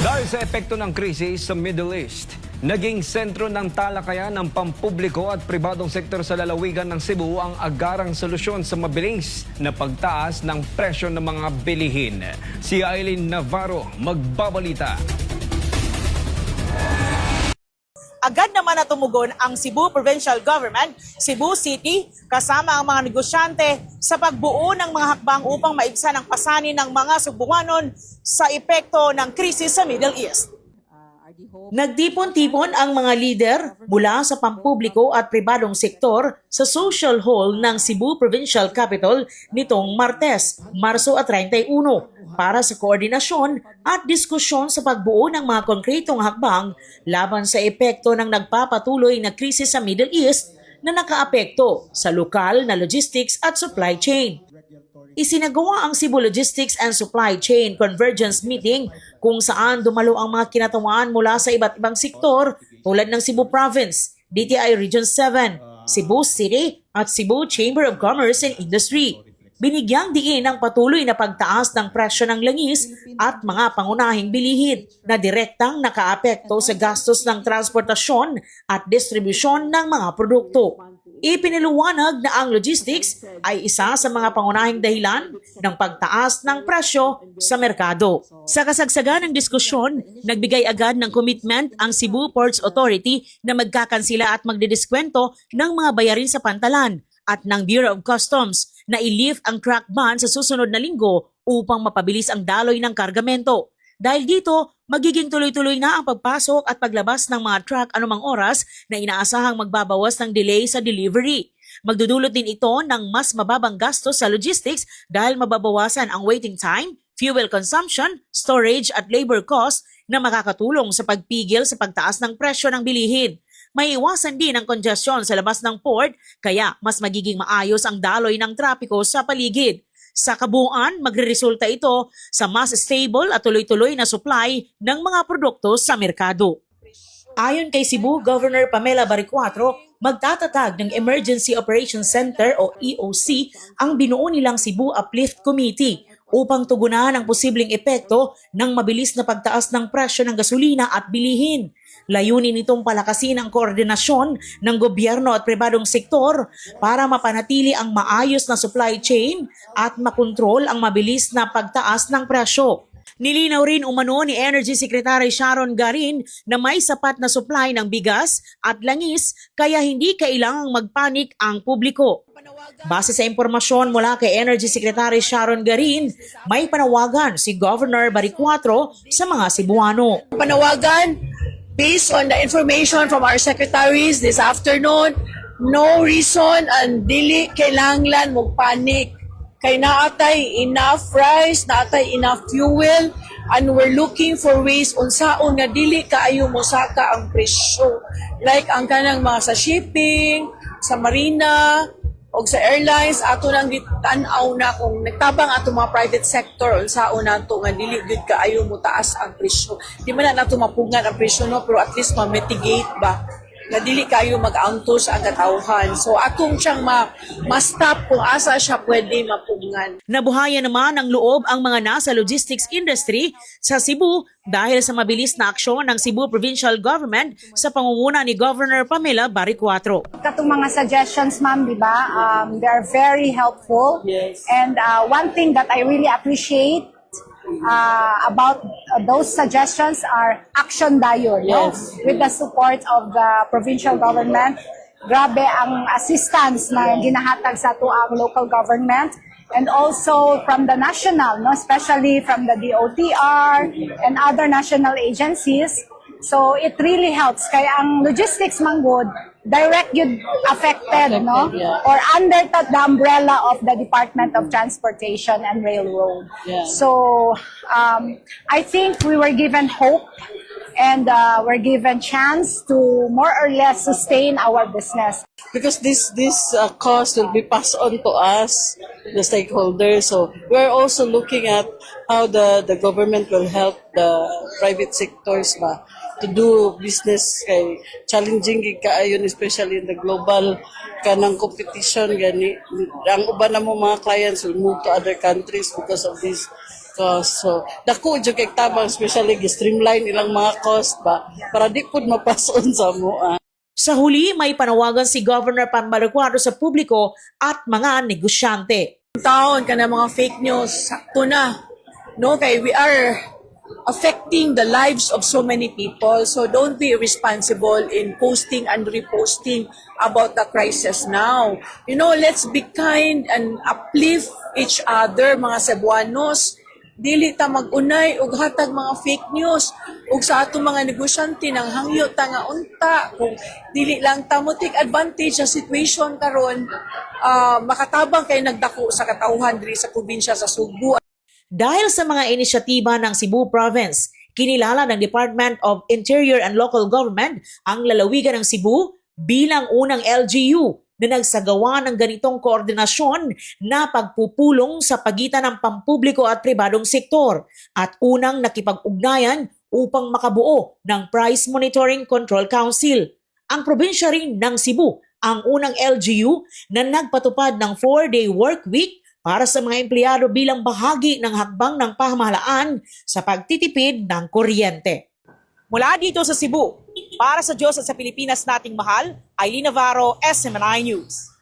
Dahil sa epekto ng krisis sa Middle East, naging sentro ng talakayan ng pampubliko at pribadong sektor sa lalawigan ng Cebu ang agarang solusyon sa mabilis na pagtaas ng presyo ng mga bilihin. Si Aileen Navarro magbabalita. Agad naman na tumugon ang Cebu Provincial Government, Cebu City, kasama ang mga negosyante sa pagbuo ng mga hakbang upang maibsan ang pasanin ng mga Cebuanon sa epekto ng krisis sa Middle East. Nagtipon-tipon ang mga lider mula sa pampubliko at pribadong sektor sa Social Hall ng Cebu Provincial Capital nitong Martes, Marso 31 para sa koordinasyon at diskusyon sa pagbuo ng mga konkretong hakbang laban sa epekto ng nagpapatuloy na krisis sa Middle East na nakaapekto sa lokal na logistics at supply chain. Isinagawa ang Cebu Logistics and Supply Chain Convergence Meeting kung saan dumalo ang mga kinatawan mula sa iba't ibang sektor tulad ng Cebu Province, DTI Region 7, Cebu City at Cebu Chamber of Commerce and Industry. Binigyang diin ang patuloy na pagtaas ng presyo ng langis at mga pangunahing bilihin na direktang nakaapekto sa gastos ng transportasyon at distribusyon ng mga produkto. Ipiniliwanag na ang logistics ay isa sa mga pangunahing dahilan ng pagtaas ng presyo sa merkado. Sa kasagsagan ng diskusyon, nagbigay agad ng commitment ang Cebu Ports Authority na magkakansila at magdidiskwento ng mga bayarin sa pantalan at ng Bureau of Customs na i-lift ang truck ban sa susunod na linggo upang mapabilis ang daloy ng kargamento. Dahil dito, magiging tuloy-tuloy na ang pagpasok at paglabas ng mga truck anumang oras na inaasahang magbabawas ng delay sa delivery. Magdudulot din ito ng mas mababang gastos sa logistics dahil mababawasan ang waiting time, fuel consumption, storage at labor cost na makakatulong sa pagpigil sa pagtaas ng presyo ng bilihin. May iwasan din ang congestion sa labas ng port kaya mas magiging maayos ang daloy ng trapiko sa paligid. Sa kabuuan, magreresulta ito sa mas stable at tuloy-tuloy na supply ng mga produkto sa merkado. Ayon kay Cebu Governor Pamela Baricuatro, magtatatag ng Emergency Operations Center o EOC ang binuo nilang Cebu Uplift Committee upang tugunan ang posibleng epekto ng mabilis na pagtaas ng presyo ng gasolina at bilihin. Layunin nitong palakasin ang koordinasyon ng gobyerno at pribadong sektor para mapanatili ang maayos na supply chain at makontrol ang mabilis na pagtaas ng presyo. Nilinaw rin umano ni Energy Secretary Sharon Garin na may sapat na supply ng bigas at langis kaya hindi kailangang magpanik ang publiko. Base sa impormasyon mula kay Energy Secretary Sharon Garin, may panawagan si Governor Baricuatro sa mga Cebuano. Panawagan, based on the information from our secretaries this afternoon, no reason and dili kailangan mo panic. Kay naatay enough rice, naatay enough fuel, and we're looking for ways unsaon nga dili kaayo mosaka ang presyo. Like ang kanang mga sa shipping, sa marina, o sa airlines, ato nang tan-aw na kung nagtabang ato mga private sector unsaon nato nga dili gud kaayo mo taas ang presyo. Di man na nato mapugngan ang presyo no, pero at least ma-mitigate ba na dili kayo mag-antos ang katawhan. So atong siyang ma-stop kung asa siya pwede mapugngan. Nabuhayan naman ng loob ang mga nasa logistics industry sa Cebu dahil sa mabilis na aksyon ng Cebu Provincial Government sa pangunguna ni Governor Pamela Baricuatro. Katong mga suggestions, ma'am, di ba? They are very helpful. Yes. And one thing that I really appreciate about those suggestions are action dayon, Yes. no? With the support of the provincial government. Grabe ang assistance na ginahatag sa ato ang local government and also from the national, no? Especially from the DOTR and other national agencies. So it really helps. Kaya ang logistics manggod, direct yun affected, no? Yeah. Or under the umbrella of the Department of Transportation and Railroad. Yeah. So I think we were given hope and we're given chance to more or less sustain our business. Because this cost will be passed on to us, the stakeholders. So we're also looking at how the government will help the private sectors ba to do business kay challenging gid kaayon, especially in the global kanang competition gani. Ang uban na mo mga clients will move to other countries because of this cost. So, dako jud kay tabang, especially gi-streamline ilang mga cost ba para di pud mapason sa mua. Sa huli, may panawagan si Governor Pambalucuado sa publiko at mga negosyante. Taon ka na mga fake news, sakto na. No, kay we are affecting the lives of so many people. So don't be irresponsible in posting and reposting about the crisis now. You know, let's be kind and uplift each other, mga Cebuanos. Dili ta magunay og hatag mga fake news ug sa ato mga negosyante nang hangyo ta nga unta kung dili lang ta mo take advantage sa situation karon, makatabang kay nagdako sa katauhan diri sa probinsya sa Subo. Dahil sa mga inisyatiba ng Cebu Province, kinilala ng Department of Interior and Local Government ang lalawigan ng Cebu bilang unang LGU na nagsagawa ng ganitong koordinasyon na pagpupulong sa pagitan ng pampubliko at pribadong sektor at unang nakipag-ugnayan upang makabuo ng Price Monitoring Control Council. Ang probinsya rin ng Cebu ang unang LGU na nagpatupad ng 4-day work week para sa mga empleyado bilang bahagi ng hakbang ng pamahalaan sa pagtitipid ng kuryente. Mula dito sa Cebu, para sa Diyos at sa Pilipinas nating mahal, Aileen Navarro, SMNI News.